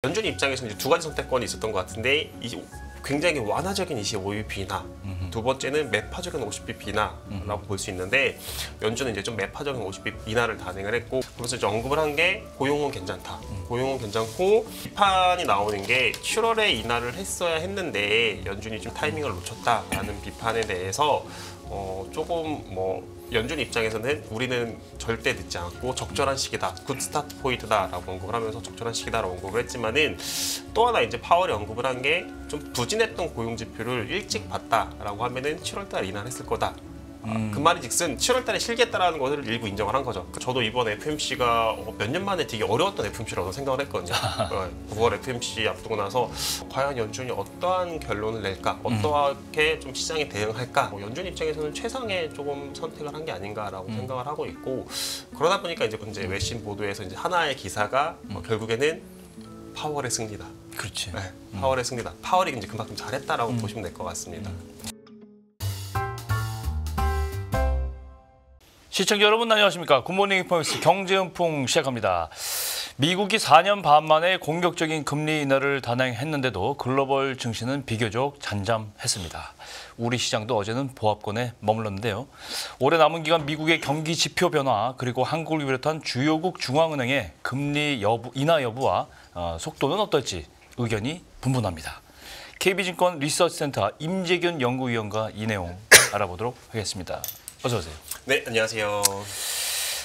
연준 입장에서는 이제 두 가지 선택권이 있었던 것 같은데 굉장히 완화적인 25bp 인하, 두 번째는 매파적인 50bp 인하라고 볼 수 있는데 연준은 이제 좀 매파적인 50bp 인하를 단행을 했고 그래서 이제 언급을 한 게 고용은 괜찮다. 고용은 괜찮고 비판이 나오는 게 7월에 인하를 했어야 했는데 연준이 좀 타이밍을 놓쳤다라는 비판에 대해서 조금 연준 입장에서는 우리는 절대 늦지 않고 적절한 시기다, 굿 스타트 포인트다라고 언급을 하면서 적절한 시기다라고 언급을 했지만은 또 하나 이제 파월이 언급을 한 게 좀 부진했던 고용 지표를 일찍 봤다라고 하면은 7월달 인하를 했을 거다. 그 말이즉슨 7월달에 실겠다라는 것을 일부 인정을 한 거죠. 저도 이번 FMC가 몇 년 만에 되게 어려웠던 FMC라고 생각을 했거든요. 9월 FMC 앞두고 나서 과연 연준이 어떠한 결론을 낼까, 어떻게 좀 시장에 대응할까. 연준 입장에서는 최상의 조금 선택을 한 게 아닌가라고 생각을 하고 있고 그러다 보니까 이제 외신 보도에서 이제 하나의 기사가 결국에는 파월의 승리다. 그렇지. 네, 파월의 승리다. 파월이 이제 그만큼 잘했다라고 보시면 될 것 같습니다. 시청자 여러분 안녕하십니까. 굿모닝 포인트 경제연풍 시작합니다. 미국이 4년 반 만에 공격적인 금리 인하를 단행했는데도 글로벌 증시는 비교적 잔잠했습니다. 우리 시장도 어제는 보합권에 머물렀는데요. 올해 남은 기간 미국의 경기 지표 변화 그리고 한국을 비롯한 주요국 중앙은행의 금리 인하 여부와 속도는 어떨지 의견이 분분합니다. KB증권 리서치센터 임재균 연구위원과 이 내용 알아보도록 하겠습니다. 어서 오세요. 네, 안녕하세요.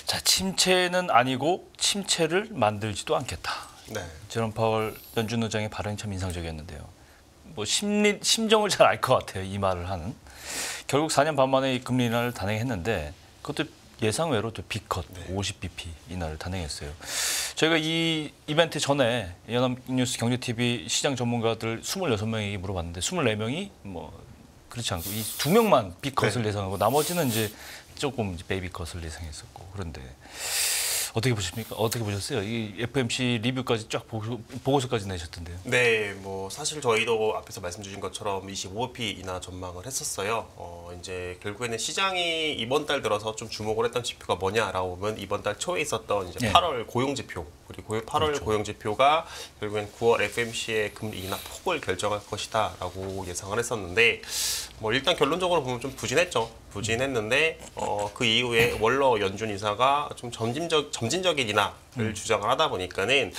자, 침체는 아니고 침체를 만들지도 않겠다. 네. 제롬 파월 연준 의장의 발언이 참 인상적이었는데요. 심정을 잘 알 것 같아요. 이 말을 하는. 결국 4년 반 만에 이 금리 인하를 단행했는데 그것도 예상외로 또 B컷 50bp 인하를 단행했어요. 저희가 이 이벤트 전에 연합뉴스 경제TV 시장 전문가들 26명에게 물어봤는데 24명이 그렇지 않고 이 2명만 B컷을 예상하고 나머지는 이제 조금 베이비컷을 예상했었고 그런데 어떻게 보십니까? 어떻게 보셨어요? 이 FMC 리뷰까지 쫙 보고서까지 내셨던데요. 네, 사실 저희도 앞에서 말씀 주신 것처럼 25bp 인하 전망을 했었어요. 이제 결국에는 시장이 이번 달 들어서 좀 주목을 했던 지표가 뭐냐라고 보면 이번 달 초에 있었던 이제 8월 고용 지표 그리고 8월 그렇죠. 고용 지표가 결국엔 9월 FMC의 금리 인하 폭을 결정할 것이다라고 예상을 했었는데 일단 결론적으로 보면 좀 부진했죠. 부진했는데 그 이후에 월러 연준 이사가 좀 점진적인 인하를 주장을 하다 보니까는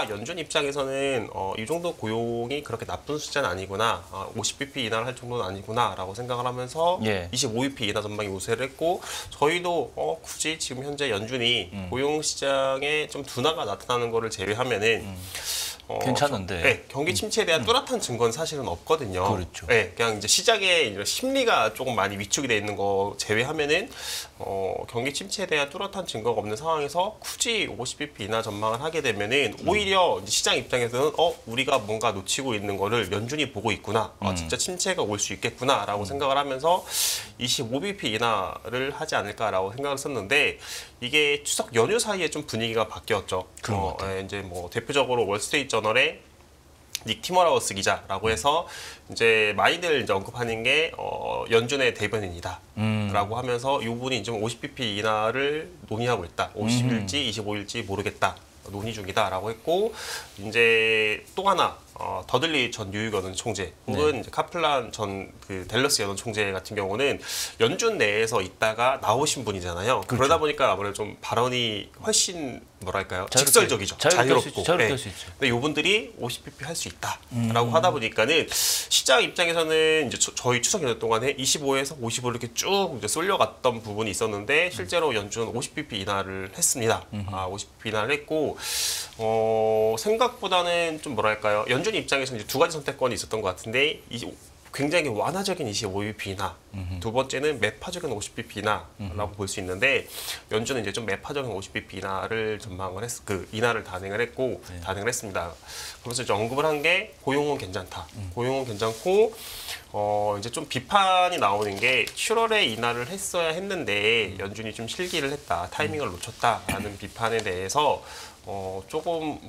연준 입장에서는 이 정도 고용이 그렇게 나쁜 숫자는 아니구나, 50bp 인하를 할 정도는 아니구나라고 생각을 하면서 25bp 인하 전망이 우세를 했고 저희도 굳이 지금 현재 연준이 고용 시장에 좀 둔화가 나타나는 거를 제외하면은 괜찮은데 경기 침체에 대한 뚜렷한 증거는 사실은 없거든요. 그렇죠. 그냥 이제 시장의 심리가 조금 많이 위축이 돼 있는 거 제외하면은 경기 침체에 대한 뚜렷한 증거가 없는 상황에서 굳이 50bp 인하 전망을 하게 되면은 오히려 이제 시장 입장에서는 우리가 뭔가 놓치고 있는 거를 연준이 보고 있구나, 진짜 침체가 올 수 있겠구나라고 생각을 하면서 25bp 인하를 하지 않을까라고 생각을 했었는데 이게 추석 연휴 사이에 좀 분위기가 바뀌었죠. 그런 것 같아요. 이제 대표적으로 월스트리트 저널의 닉 티머라우스 기자라고 해서 이제 많이들 이제 언급하는 게 연준의 대변인이다라고 하면서 이 부분이 좀 50bp 인하를 논의하고 있다. 50일지 25일지 모르겠다. 논의 중이다라고 했고 이제 또 하나 더들리 전 뉴욕 연은 총재 혹은 이제 카플란 전 댈러스 연은 총재 같은 경우는 연준 내에서 있다가 나오신 분이잖아요. 그렇죠. 그러다 보니까 아무래도 좀 발언이 훨씬 뭐랄까요? 직설적이죠. 자유롭고. 자유롭게 할 수 있죠. 근데 이분들이 50bp 할 수 있다라고 하다 보니까는 시장 입장에서는 이제 저희 추석 연휴 동안에 25에서 55를 이렇게 쭉 이제 쏠려갔던 부분이 있었는데 실제로 연준은 50bp 인하를 했습니다. 50bp 인하를 했고 생각보다는 좀 뭐랄까요? 연준 입장에서는 이제 두 가지 선택권이 있었던 것 같은데 굉장히 완화적인 25bp 인하, 두 번째는 매파적인 50bp 인하라고 볼 수 있는데 연준은 이제 좀 매파적인 50bp 인하를 전망을 인하를 단행을 했습니다. 그래서 이제 언급을 한 게 고용은 괜찮다. 고용은 괜찮고 이제 좀 비판이 나오는 게 7월에 인하를 했어야 했는데 연준이 좀 실기를 했다, 타이밍을 놓쳤다라는 비판에 대해서 조금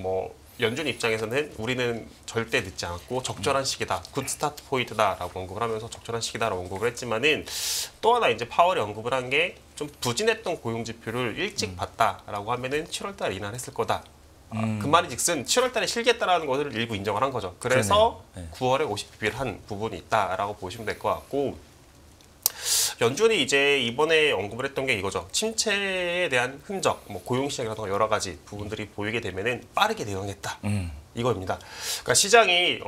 연준 입장에서는 우리는 절대 늦지 않고 적절한 시기다, 굿 스타트 포인트다라고 언급을 하면서 적절한 시기다라고 언급을 했지만은 또 하나 이제 파월이 언급을 한 게 좀 부진했던 고용 지표를 일찍 봤다라고 하면은 7월달 인하를 했을 거다. 그 말인즉슨 7월달에 실기했다라는 것을 일부 인정을 한 거죠. 그래서 네. 9월에 50bp를 한 부분이 있다라고 보시면 될 것 같고 연준이 이제 이번에 언급을 했던 게 이거죠. 침체에 대한 흔적, 뭐 고용 시장이라든가 여러 가지 부분들이 보이게 되면은 빠르게 대응했다. 이거입니다. 그러니까 시장이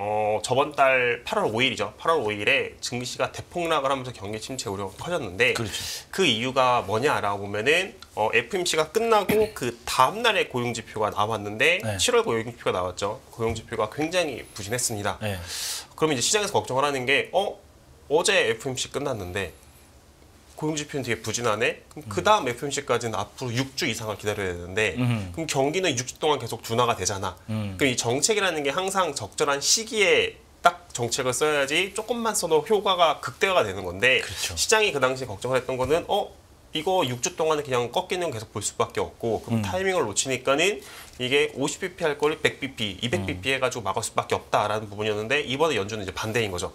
저번 달 8월 5일이죠. 8월 5일에 증시가 대폭락을 하면서 경기 침체 우려가 커졌는데 그렇죠. 그 이유가 뭐냐라고 보면은 FOMC가 끝나고 그 다음 날에 고용 지표가 나왔는데 네. 7월 고용 지표가 나왔죠. 고용 지표가 굉장히 부진했습니다. 네. 그러면 이제 시장에서 걱정을 하는 게 어제 FOMC 끝났는데 고용지표는 되게 부진하네. 그럼 그 다음 FOMC까지는 앞으로 6주 이상을 기다려야 되는데 그럼 경기는 6주 동안 계속 둔화가 되잖아. 그럼 이 정책이라는 게 항상 적절한 시기에 딱 정책을 써야지 조금만 써도 효과가 극대화가 되는 건데 그렇죠. 시장이 그 당시에 걱정을 했던 거는 이거 6주 동안은 그냥 꺾이는 계속 볼 수밖에 없고 그럼 타이밍을 놓치니까는 이게 50bp 할 거를 100bp, 200bp 해가지고 막을 수밖에 없다라는 부분이었는데 이번에 연준은 이제 반대인 거죠.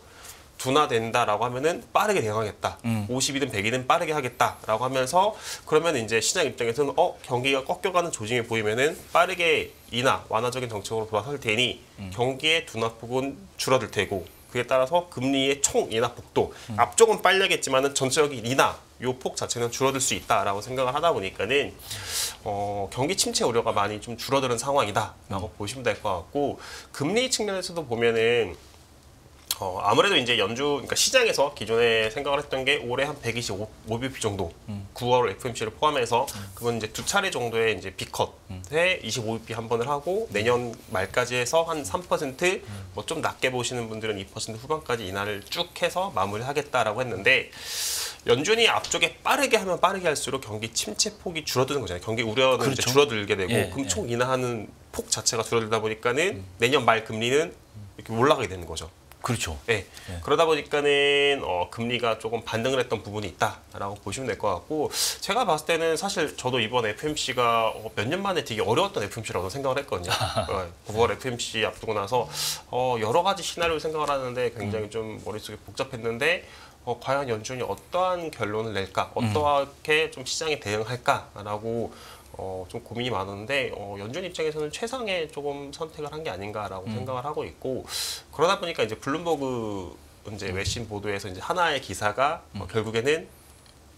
둔화된다라고 하면은 빠르게 대응하겠다. 50이든 100이든 빠르게 하겠다라고 하면서 그러면 이제 시장 입장에서는 경기가 꺾여가는 조짐이 보이면은 빠르게 인하 완화적인 정책으로 돌아설 테니 경기의 둔화폭은 줄어들 테고 그에 따라서 금리의 총 인하폭도 앞쪽은 빨리겠지만은 전체적인 인하 요 폭 자체는 줄어들 수 있다라고 생각을 하다 보니까는 경기 침체 우려가 많이 좀 줄어드는 상황이다라고 보시면 될 것 같고 금리 측면에서도 보면은 아무래도 이제 그러니까 시장에서 기존에 생각을 했던 게 올해 한 125bp 정도, 9월 FOMC를 포함해서 그건 이제 두 차례 정도의 이제 B컷에 25bp 한 번을 하고 내년 말까지 해서 한 3%, 뭐 좀 낮게 보시는 분들은 2% 후반까지 인하를 쭉 해서 마무리하겠다라고 했는데 연준이 앞쪽에 빠르게 하면 빠르게 할수록 경기 침체 폭이 줄어드는 거잖아요. 경기 우려는 그렇죠. 이제 줄어들게 되고 예, 그럼 총 인하하는 폭 자체가 줄어들다 보니까는 내년 말 금리는 이렇게 올라가게 되는 거죠. 그렇죠. 네. 그러다 보니까는 금리가 조금 반등을 했던 부분이 있다라고 보시면 될 것 같고 제가 봤을 때는 사실 저도 이번 FOMC가 몇 년 만에 되게 어려웠던 FOMC라고 생각을 했거든요. 9월 FOMC 앞두고 나서 여러 가지 시나리오를 생각을 하는데 굉장히 좀 머릿속에 복잡했는데 과연 연준이 어떠한 결론을 낼까, 어떻게 좀 시장에 대응할까라고 좀 고민이 많은데 연준 입장에서는 최상의 조금 선택을 한 게 아닌가라고 생각을 하고 있고 그러다 보니까 이제 블룸버그 이제 외신 보도에서 이제 하나의 기사가 결국에는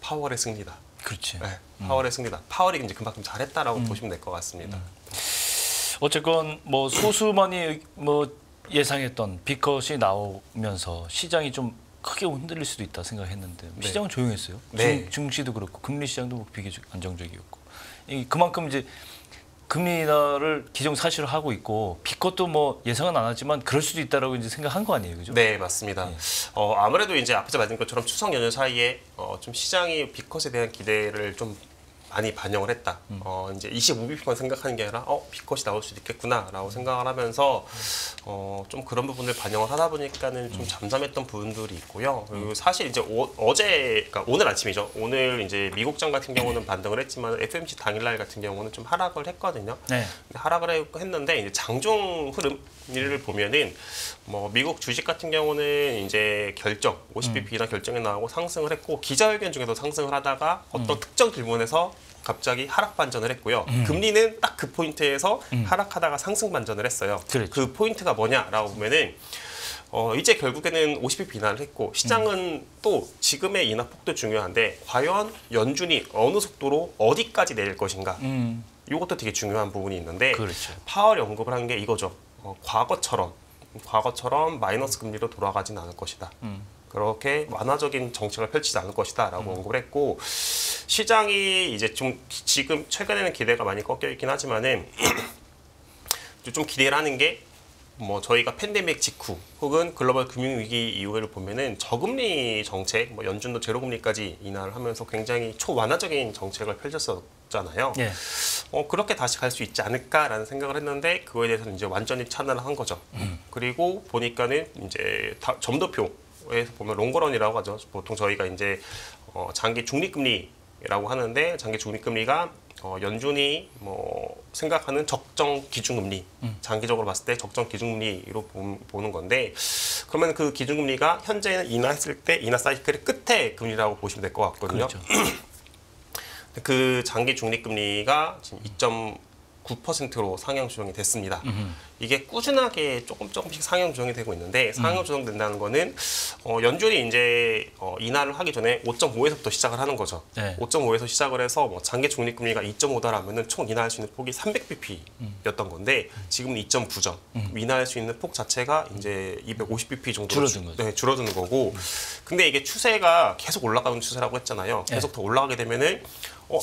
파월의 승리다. 그렇지. 네, 파월의 승리다. 파월이 이제 그만큼 잘했다라고 보시면 될 것 같습니다. 어쨌건 뭐 소수만이 뭐 예상했던 B컷이 나오면서 시장이 좀 크게 흔들릴 수도 있다 생각했는데 네. 시장은 조용했어요. 네. 증시도 그렇고 금리 시장도 뭐 비교적 안정적이었고 그만큼 이제 금리 인하를 기정사실로 하고 있고 B컷도 뭐 예상은 안 하지만 그럴 수도 있다라고 이제 생각한 거 아니에요, 그죠? 네, 맞습니다. 아무래도 이제 앞에서 말씀드린 것처럼 추석 연휴 사이에 좀 시장이 B컷에 대한 기대를 좀 많이 반영을 했다. 이제 25bp만 생각하는 게 아니라 B컷이 나올 수도 있겠구나라고 생각을 하면서 좀 그런 부분을 반영을 하다 보니까는 좀 잠잠했던 부분들이 있고요. 그리고 사실 이제 그러니까 오늘 아침이죠. 오늘 이제 미국장 같은 경우는 반등을 했지만 FOMC 당일날 같은 경우는 좀 하락을 했거든요. 네. 하락을 했는데 이제 장중 흐름을 보면은 뭐 미국 주식 같은 경우는 이제 결정 50bp나 결정이 나오고 상승을 했고 기자회견 중에도 상승을 하다가 어떤 특정 질문에서 갑자기 하락 반전을 했고요. 금리는 딱 그 포인트에서 하락하다가 상승 반전을 했어요. 그렇죠. 그 포인트가 뭐냐라고 보면은 이제 결국에는 50bp 인하를 했고 시장은 또 지금의 인하 폭도 중요한데 과연 연준이 어느 속도로 어디까지 내릴 것인가. 이것도 되게 중요한 부분이 있는데 그렇죠. 파월이 언급을 한 게 이거죠. 과거처럼 마이너스 금리로 돌아가진 않을 것이다. 그렇게 완화적인 정책을 펼치지 않을 것이다라고 언급을 했고 시장이 이제 좀 지금 최근에는 기대가 많이 꺾여 있긴 하지만은 좀 기대를 하는 게 뭐 저희가 팬데믹 직후 혹은 글로벌 금융위기 이후를 보면은 저금리 정책, 뭐 연준도 제로금리까지 인하를 하면서 굉장히 초완화적인 정책을 펼쳤었잖아요. 예. 그렇게 다시 갈 수 있지 않을까라는 생각을 했는데 그거에 대해서는 이제 완전히 차단을 한 거죠. 그리고 보니까는 이제 점도표에서 보면 롱거런이라고 하죠. 보통 저희가 이제 장기 중립금리라고 하는데 장기 중립금리가 연준이 뭐 생각하는 적정 기준금리, 장기적으로 봤을 때 적정 기준금리로 보는 건데 그러면 그 기준금리가 현재는 인하했을 때 인하 사이클의 끝에 금리라고 보시면 될 것 같거든요. 그렇죠. 그 장기 중립금리가 지금 9%로 상향 조정이 됐습니다. 이게 꾸준하게 조금씩 상향 조정이 되고 있는데 상향 조정된다는 거는 연준이 이제 인하를 하기 전에 5.5에서부터 시작을 하는 거죠. 네. 5.5에서 시작을 해서 뭐 장기 중립금리가 2.5다라면은 총 인하할 수 있는 폭이 300bp였던 건데 지금은 2.9죠. 인하할 수 있는 폭 자체가 이제 250bp 정도로 줄어든 거죠. 네, 줄어드는 거고. 근데 이게 추세가 계속 올라가는 추세라고 했잖아요. 계속 더 올라가게 되면은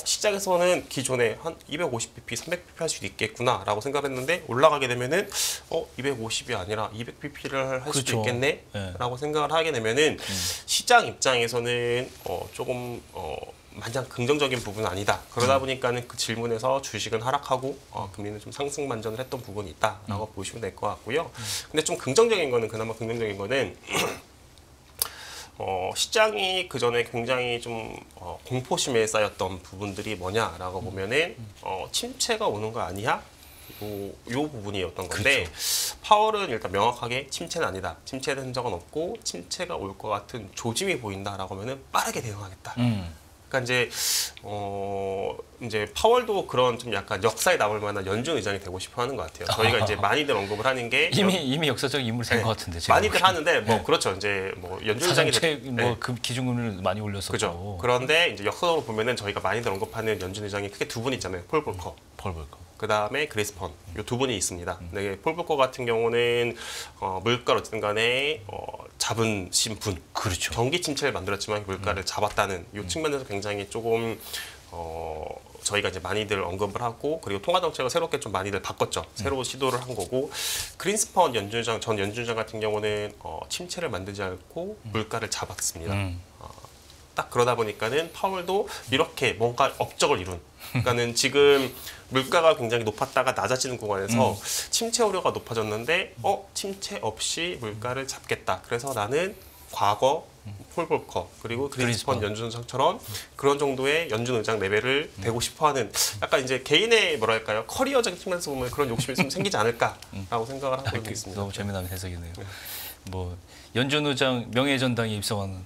시장에서는 기존에 한 250bp, 300bp 할 수도 있겠구나라고 생각했는데 올라가게 되면은 250이 아니라 200bp를 할 수도 그렇죠. 있겠네라고 생각을 하게 되면은 시장 입장에서는 조금 마냥 긍정적인 부분은 아니다. 그러다 보니까는 그 질문에서 주식은 하락하고 금리는 좀 상승 반전을 했던 부분이 있다라고 보시면 될 것 같고요. 근데 좀 긍정적인 거는 그나마 긍정적인 거는 시장이 그 전에 굉장히 좀 공포심에 쌓였던 부분들이 뭐냐라고 보면은 침체가 오는 거 아니야? 요 부분이었던 건데 그렇죠. 파월은 일단 명확하게 침체는 아니다. 침체된 흔적은 없고 침체가 올 것 같은 조짐이 보인다라고 하면은 빠르게 대응하겠다. 그러니까 이제 파월도 그런 좀 약간 역사에 남을 만한 연준 의장이 되고 싶어 하는 것 같아요. 저희가 이제 많이들 언급을 하는 게 이미 역사적 인물이 된 것 같은데 제가 많이들 하는데 뭐 네. 그렇죠. 이제 뭐 연준 의장이 그 기준금리를 많이 올렸었고. 그죠. 그런데 이제 역사적으로 보면은 저희가 많이들 언급하는 연준 의장이 크게 두 분 있잖아요. 폴 볼커. 펄 볼까. 그 다음에 그리스 펀. 이 두 분이 있습니다. 네, 폴 볼커 같은 경우는 물가를 어쨌든 간에 잡으신 분. 그렇죠. 경기 침체를 만들었지만 물가를 잡았다는 이 측면에서 굉장히 조금 저희가 이제 많이들 언급을 하고 그리고 통화 정책을 새롭게 좀 많이들 바꿨죠. 새로 시도를 한 거고 그린스펀 연준장 전 연준장 같은 경우는 침체를 만들지 않고 물가를 잡았습니다. 딱 그러다 보니까는 파월도 이렇게 뭔가 업적을 이룬. 그러니까는 지금 물가가 굉장히 높았다가 낮아지는 구간에서 침체 우려가 높아졌는데 침체 없이 물가를 잡겠다. 그래서 나는 과거 폴 볼커 그리고 그린스펀 연준장처럼 그런 정도의 연준 의장 레벨을 되고 싶어하는 약간 이제 개인의 뭐랄까요 커리어적인 측면에서 보면 그런 욕심이 좀 생기지 않을까라고 생각을 하고 있습니다. 너무 재미난 해석이네요. 뭐 연준 의장 명예전당에 입성하는.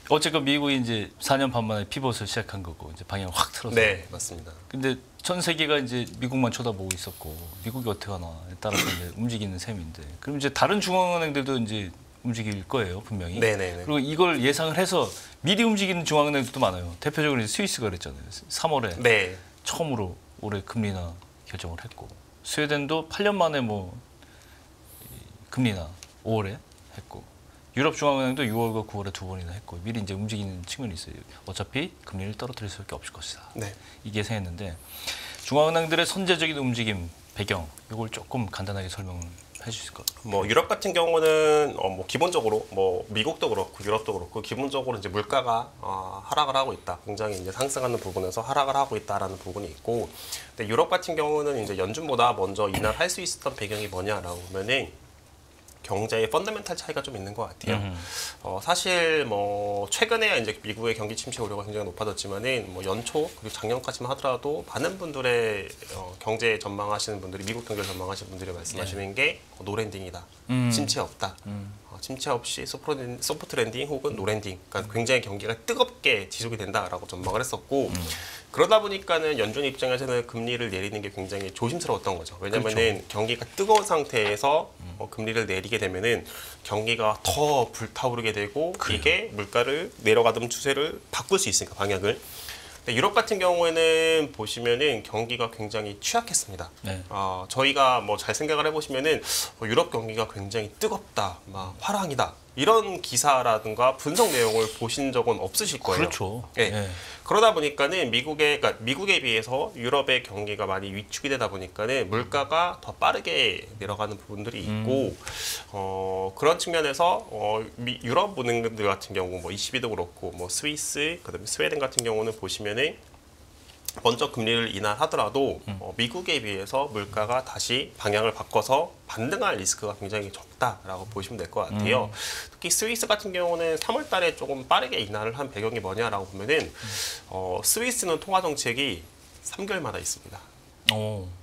어쨌건 미국이 이제 4년 반 만에 피벗을 시작한 거고 이제 방향을 확 틀어서. 네, 맞습니다. 근데 전 세계가 이제 미국만 쳐다보고 있었고 미국이 어떻게 하나에 따라서 이제 움직이는 셈인데 그럼 이제 다른 중앙은행들도 이제 움직일 거예요 분명히. 네네네. 그리고 이걸 예상을 해서 미리 움직이는 중앙은행들도 많아요. 대표적으로 이제 스위스가 그랬잖아요. 3월에 네. 처음으로 올해 금리 인하 결정을 했고 스웨덴도 8년 만에 뭐 금리 인하 5월에 했고. 유럽 중앙은행도 6월과 9월에 두 번이나 했고 미리 이제 움직이는 측면이 있어요. 어차피 금리를 떨어뜨릴 수밖에 없을 것이다. 네. 이게 예상했는데 중앙은행들의 선제적인 움직임 배경 이걸 조금 간단하게 설명을 해주실 것 같아요. 뭐 유럽 같은 경우는 뭐 기본적으로 뭐 미국도 그렇고 유럽도 그렇고 기본적으로 이제 물가가 하락을 하고 있다. 굉장히 이제 상승하는 부분에서 하락을 하고 있다라는 부분이 있고, 근데 유럽 같은 경우는 이제 연준보다 먼저 인하를 할 수 있었던 배경이 뭐냐라고 보면은. 경제의 펀더멘탈 차이가 좀 있는 것 같아요. 사실 뭐 최근에 이제 미국의 경기 침체 우려가 굉장히 높아졌지만은 뭐 연초 그리고 작년까지만 하더라도 많은 분들의 경제 전망하시는 분들이 미국 경제 전망하시는 분들이 말씀하시는 게 노랜딩이다, 침체 없다, 침체 없이 소프트 랜딩 혹은 노랜딩, 그러니까 굉장히 경기가 뜨겁게 지속이 된다라고 전망을 했었고. 그러다 보니까는 연준 입장에서는 금리를 내리는 게 굉장히 조심스러웠던 거죠. 왜냐면은 그렇죠. 경기가 뜨거운 상태에서 금리를 내리게 되면은 경기가 더 불타오르게 되고 그래요. 이게 물가를 내려가던 추세를 바꿀 수 있으니까 방향을. 근데 유럽 같은 경우에는 보시면은 경기가 굉장히 취약했습니다. 네. 저희가 뭐 잘 생각을 해보시면은 유럽 경기가 굉장히 뜨겁다, 막 화랑이다. 이런 기사라든가 분석 내용을 보신 적은 없으실 거예요. 그렇죠. 네. 네. 그러다 보니까는 그러니까 미국에 비해서 유럽의 경기가 많이 위축이 되다 보니까는 물가가 더 빠르게 내려가는 부분들이 있고, 그런 측면에서 유럽 은행들 같은 경우 뭐 ECB도 그렇고 뭐 스위스, 그다음에 스웨덴 같은 경우는 보시면은. 먼저 금리를 인하하더라도 미국에 비해서 물가가 다시 방향을 바꿔서 반등할 리스크가 굉장히 적다라고 보시면 될 것 같아요. 특히 스위스 같은 경우는 3월 달에 조금 빠르게 인하를 한 배경이 뭐냐라고 보면은 스위스는 통화 정책이 3개월마다 있습니다.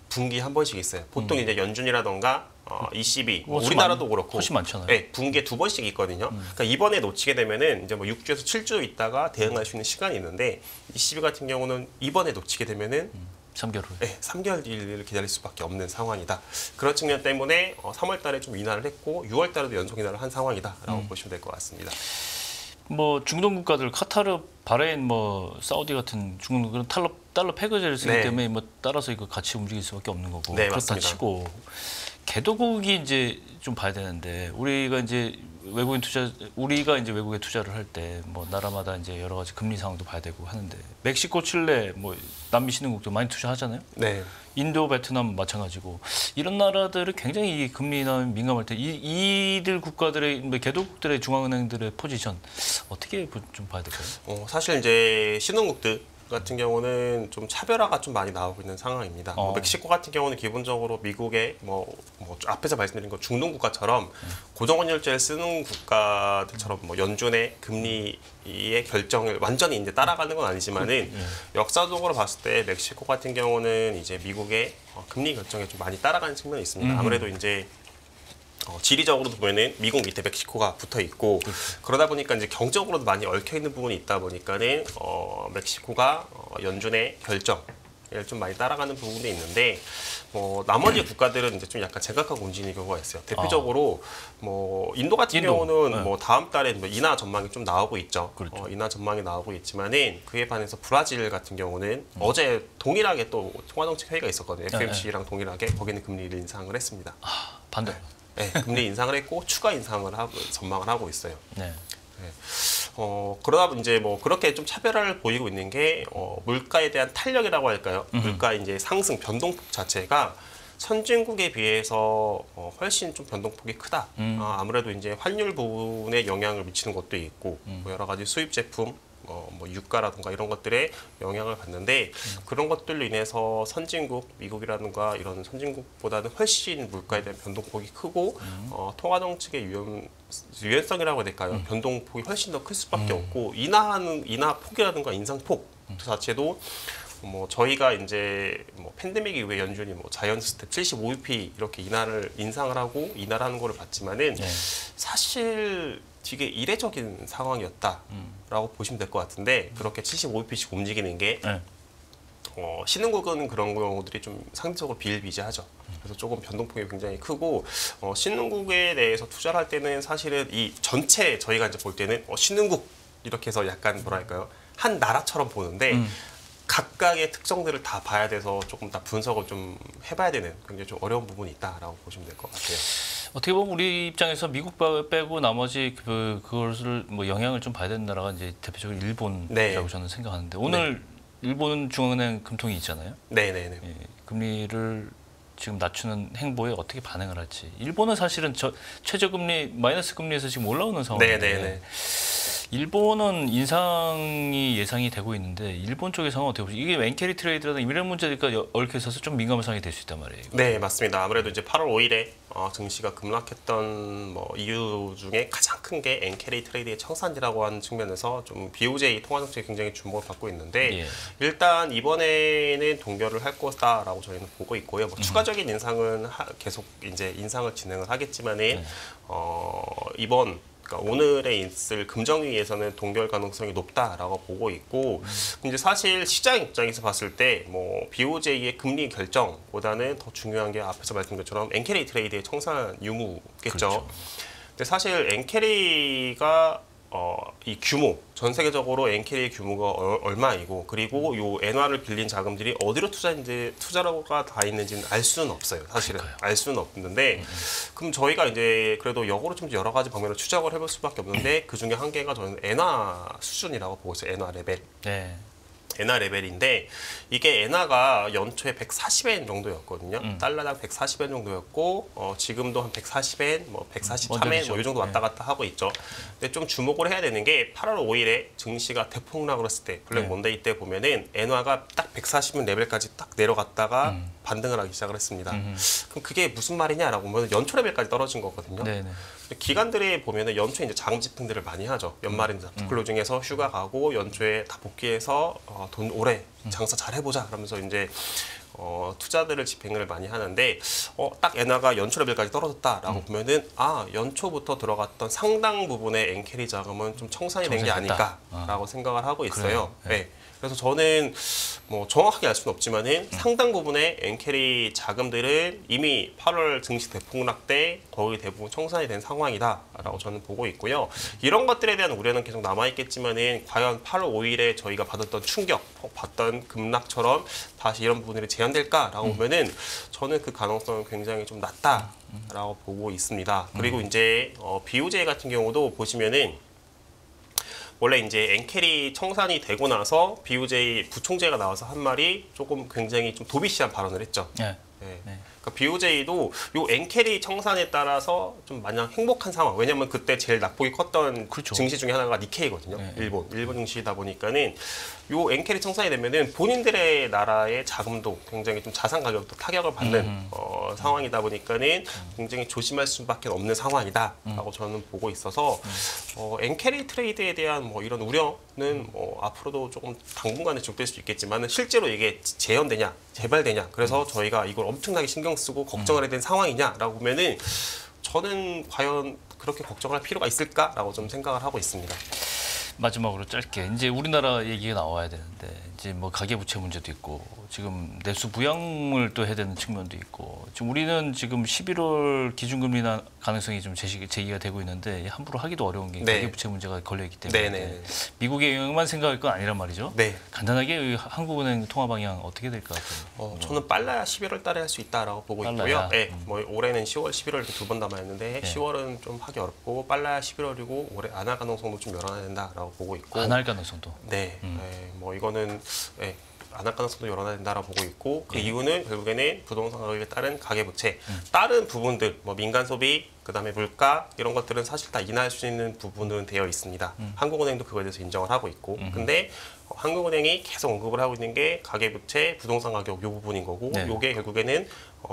분기 한 번씩 있어요. 보통 이제 연준이라던가 ECB, 우리나라도 그렇고 훨씬 많잖아요. 네, 분기에 2번씩 있거든요. 그러니까 이번에 놓치게 되면은 이제 뭐 6주에서 7주 있다가 대응할 수 있는 시간이 있는데 ECB 같은 경우는 이번에 놓치게 되면은 3개월 후에. 네, 3개월 뒤를 기다릴 수밖에 없는 상황이다. 그런 측면 때문에 3월 달에 좀 인하를 했고 6월 달에도 연속 인하를 한 상황이다라고 보시면 될 것 같습니다. 뭐 중동 국가들 카타르, 바레인, 뭐 사우디 같은 중동 그런 달러 패거제를 쓰기 네. 때문에 뭐 따라서 이거 같이 움직일 수밖에 없는 거고. 네, 그렇다 맞습니다. 치고 개도국이 이제 좀 봐야 되는데 우리가 이제 외국에 투자를 할 때 뭐 나라마다 이제 여러 가지 금리 상황도 봐야 되고 하는데 멕시코, 칠레, 뭐 남미 신흥국도 많이 투자하잖아요. 네. 인도, 베트남 마찬가지고 이런 나라들은 굉장히 이 금리나 민감할 때 이들 국가들의 뭐 개도국들의 중앙은행들의 포지션 어떻게 좀 봐야 될까요? 사실 이제 신흥국들 같은 경우는 좀 차별화가 좀 많이 나오고 있는 상황입니다. 멕시코 같은 경우는 기본적으로 미국의 뭐 앞에서 말씀드린 거 중동 국가처럼 고정원율제를 쓰는 국가들처럼 뭐 연준의 금리의 결정을 완전히 이제 따라가는 건 아니지만은 역사적으로 봤을 때 멕시코 같은 경우는 이제 미국의 금리 결정에 좀 많이 따라가는 측면이 있습니다. 아무래도 이제 지리적으로도 보면은 미국 밑에 멕시코가 붙어 있고 그러다 보니까 이제 경제적으로도 많이 얽혀 있는 부분이 있다 보니까는 멕시코가 연준의 결정을 좀 많이 따라가는 부분도 있는데 나머지 국가들은 이제 좀 약간 제각각 움직이는 경우가 있어요. 대표적으로 뭐 인도 같은 경우는 네. 뭐 다음 달에 뭐 인하 전망이 좀 나오고 있죠. 그렇죠. 인하 전망이 나오고 있지만은 그에 반해서 브라질 같은 경우는 어제 동일하게 또 통화정책 회의가 있었거든요. FOMC랑 동일하게 거기는 금리를 인상을 했습니다. 반대. 네, 금리 인상을 했고 추가 인상을 하고 전망을 하고 있어요. 네. 그러다 보니 이제 뭐 그렇게 좀 차별화를 보이고 있는 게 물가에 대한 탄력이라고 할까요? 물가 이제 상승 변동폭 자체가 선진국에 비해서 훨씬 좀 변동폭이 크다. 아무래도 이제 환율 부분에 영향을 미치는 것도 있고 뭐 여러 가지 수입 제품 뭐 유가라든가 이런 것들에 영향을 받는데 그런 것들로 인해서 선진국, 미국이라든가 이런 선진국보다는 훨씬 물가에 대한 변동폭이 크고 통화 정책의 유연성이라고 해야 될까요? 변동폭이 훨씬 더 클 수밖에 없고 인하 폭이라든가 인상폭 자체도 뭐 저희가 이제 뭐 팬데믹 이후에 연준이 뭐 자이언트 스텝 75bp 이렇게 인상을 하고 인하를 하는 거를 봤지만은 사실 되게 이례적인 상황이었다라고 보시면 될 것 같은데 그렇게 75bp씩 움직이는 게 신흥국은 그런 경우들이 좀 상대적으로 비일비재하죠. 그래서 조금 변동폭이 굉장히 크고 신흥국에 대해서 투자를 할 때는 사실은 이 전체 저희가 이제 볼 때는 신흥국 이렇게 해서 약간 뭐랄까요 한 나라처럼 보는데 각각의 특성들을 다 봐야 돼서 조금 다 분석을 좀 해봐야 되는 굉장히 좀 어려운 부분이 있다라고 보시면 될 것 같아요. 어떻게 보면 우리 입장에서 미국 빼고 나머지 그것을 뭐 영향을 좀 봐야 되는 나라가 이제 대표적으로 일본이라고 저는 생각하는데 오늘 일본 중앙은행 금통이 있잖아요. 네네네. 예, 금리를 지금 낮추는 행보에 어떻게 반응을 할지. 일본은 사실은 최저금리 마이너스 금리에서 지금 올라오는 상황인데 네네네. 일본은 인상이 예상이 되고 있는데 일본 쪽의 상황은 어떻게 보세요? 이게 엔캐리 트레이드라든 이런 문제가 얽혀 있어서 좀 민감한 상황이 될 수 있단 말이에요. 네, 맞습니다. 아무래도 이제 8월 5일에 증시가 급락했던 뭐 이유 중에 가장 큰 게 엔캐리 트레이드의 청산이라고 하는 측면에서 좀 BOJ 통화 정책이 굉장히 주목을 받고 있는데 일단 이번에는 동결을 할 거다라고 저희는 보고 있고요. 뭐 추가적인 인상은 계속 이제 인상을 진행을 하겠지만은 이번 그러니까 오늘에 있을 금정위에서는 동결 가능성이 높다라고 보고 있고 이제 사실 시장 입장에서 봤을 때 뭐 BOJ의 금리 결정보다는 더 중요한 게 앞에서 말씀드린 것처럼 엔캐리 트레이드의 청산 유무겠죠. 그렇죠. 근데 사실 엔캐리가 이 규모 전 세계적으로 엔캐리의 규모가 얼마이고 그리고 요 엔화를 빌린 자금들이 어디로 투자가 다 있는지는 알 수는 없어요. 사실은 알 수는 없는데 그럼 저희가 이제 그래도 역으로 좀 여러 가지 방면으로 추적을 해볼 수밖에 없는데 그 중에 한 개가 저는 엔화 수준이라고 보고 있어요. 엔화 레벨. 네. 엔화 레벨인데 이게 엔화가 연초에 140엔 정도였거든요. 달러당 140엔 정도였고 지금도 한 140엔, 뭐 143엔 뭐 이 정도 왔다 갔다 하고 있죠. 근데 좀 주목을 해야 되는 게 8월 5일에 증시가 대폭락을 했을 때 블랙 먼데이 때 보면은 엔화가 딱 140엔 레벨까지 딱 내려갔다가 반등을 하기 시작을 했습니다. 그럼 그게 무슨 말이냐라고 보면 연초 레벨까지 떨어진 거거든요. 네네. 기관들이 보면은 연초에 이제 자금 집행들을 많이 하죠. 연말에 이제 근로 중에서 휴가 가고 연초에 다 복귀해서 돈 올해 장사 잘 해보자 그러면서 이제 투자들을 집행을 많이 하는데 딱 엔화가 연초 레벨까지 떨어졌다라고 보면은 연초부터 들어갔던 상당 부분의 엔캐리 자금은 좀 청산이 된 게 아닐까라고 생각을 하고 있어요. 네. 그래서 저는 뭐 정확하게 알 수는 없지만은 상당 부분의 엔캐리 자금들은 이미 8월 증시 대폭락 때 거의 대부분 청산이 된 상황이다라고 저는 보고 있고요. 이런 것들에 대한 우려는 계속 남아있겠지만은 과연 8월 5일에 저희가 받았던 충격, 받던 급락처럼 다시 이런 부분들이 재현될까라고 보면은 저는 그 가능성은 굉장히 좀 낮다라고 보고 있습니다. 그리고 이제 BOJ 같은 경우도 보시면은 원래 이제 엔캐리 청산이 되고 나서 BOJ 부총재가 나와서 한 말이 조금 굉장히 좀 도비시한 발언을 했죠. 네. 네. 네. 그러니까 BOJ도 요 엔캐리 청산에 따라서 좀 마냥 행복한 상황. 왜냐면 그때 제일 낙폭이 컸던 그렇죠. 증시 중에 하나가 니케이거든요. 네. 일본 증시이다 보니까는 요 엔캐리 청산이 되면은 본인들의 나라의 자금도 굉장히 좀 자산 가격도 타격을 받는 상황이다 보니까는 굉장히 조심할 수밖에 없는 상황이다라고 저는 보고 있어서 엔캐리 트레이드에 대한 뭐 이런 우려는 앞으로도 조금 당분간은 지속될 수 있겠지만은 실제로 이게 재현되냐, 재발되냐. 그래서 저희가 이걸 엄청나게 신경 쓰고 걱정을 해야 되는 상황이냐라고 보면은 저는 과연 그렇게 걱정할 필요가 있을까라고 좀 생각을 하고 있습니다. 마지막으로 짧게 이제 우리나라 얘기가 나와야 되는데 이제 뭐 가계부채 문제도 있고 지금 내수 부양을 또 해야 되는 측면도 있고 지금 우리는 지금 11월 기준금리 가능성이 좀 제기가 되고 있는데 함부로 하기도 어려운 게 네. 가계부채 문제가 걸려 있기 때문에 네네. 미국의 영향만 생각할 건 아니란 말이죠. 네. 간단하게 한국은행 통화 방향 어떻게 될까 같아요. 저는 빨라야 11월 달에 할 수 있다라고 보고 빨라야? 있고요. 네, 뭐 올해는 10월, 11월 이렇게 두 번 남아있는데 네. 10월은 좀 하기 어렵고 빨라야 11월이고 올해 안 할 가능성도 좀 열어놔야 된다라고 보고 있고. 안 할 가능성도. 네, 네, 뭐 이거는 안 할 가능성도 열어놔야 된다라고 보고 있고 그 이유는 결국에는 부동산 가격에 따른 가계부채, 다른 부분들 뭐 민간 소비, 그다음에 물가 이런 것들은 사실 다 인하할 수 있는 부분은 되어 있습니다. 한국은행도 그거에 대해서 인정을 하고 있고, 근데 한국은행이 계속 언급을 하고 있는 게 가계부채, 부동산 가격 요 부분인 거고, 네. 요게 결국에는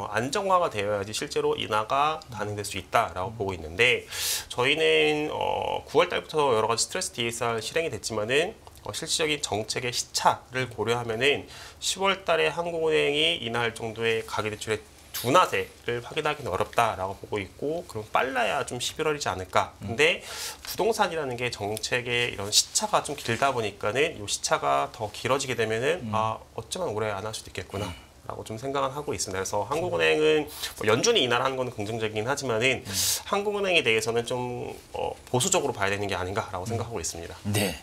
안정화가 되어야지 실제로 인하가 가능될 수 있다라고 보고 있는데 저희는 9월 달부터 여러 가지 스트레스 DSR 실행이 됐지만은 실질적인 정책의 시차를 고려하면은 10월 달에 한국은행이 인하할 정도의 가계대출의 둔화세를 확인하기는 어렵다라고 보고 있고, 그럼 빨라야 좀 11월이지 않을까. 근데 부동산이라는 게 정책의 이런 시차가 좀 길다 보니까는 이 시차가 더 길어지게 되면은 어쩌면 올해 안 할 수도 있겠구나. 라고 좀 생각은 하고 있습니다. 그래서 한국은행은 연준이 인하를 하는 건 긍정적이긴 하지만은 한국은행에 대해서는 좀 보수적으로 봐야 되는 게 아닌가라고 생각하고 있습니다. 네.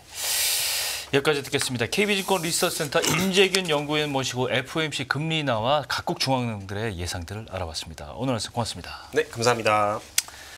여기까지 듣겠습니다. KB증권 리서치센터 임재균 연구위원 모시고 FOMC 금리 인하와 각국 중앙은행들의 예상들을 알아봤습니다. 오늘 말씀 고맙습니다. 네, 감사합니다.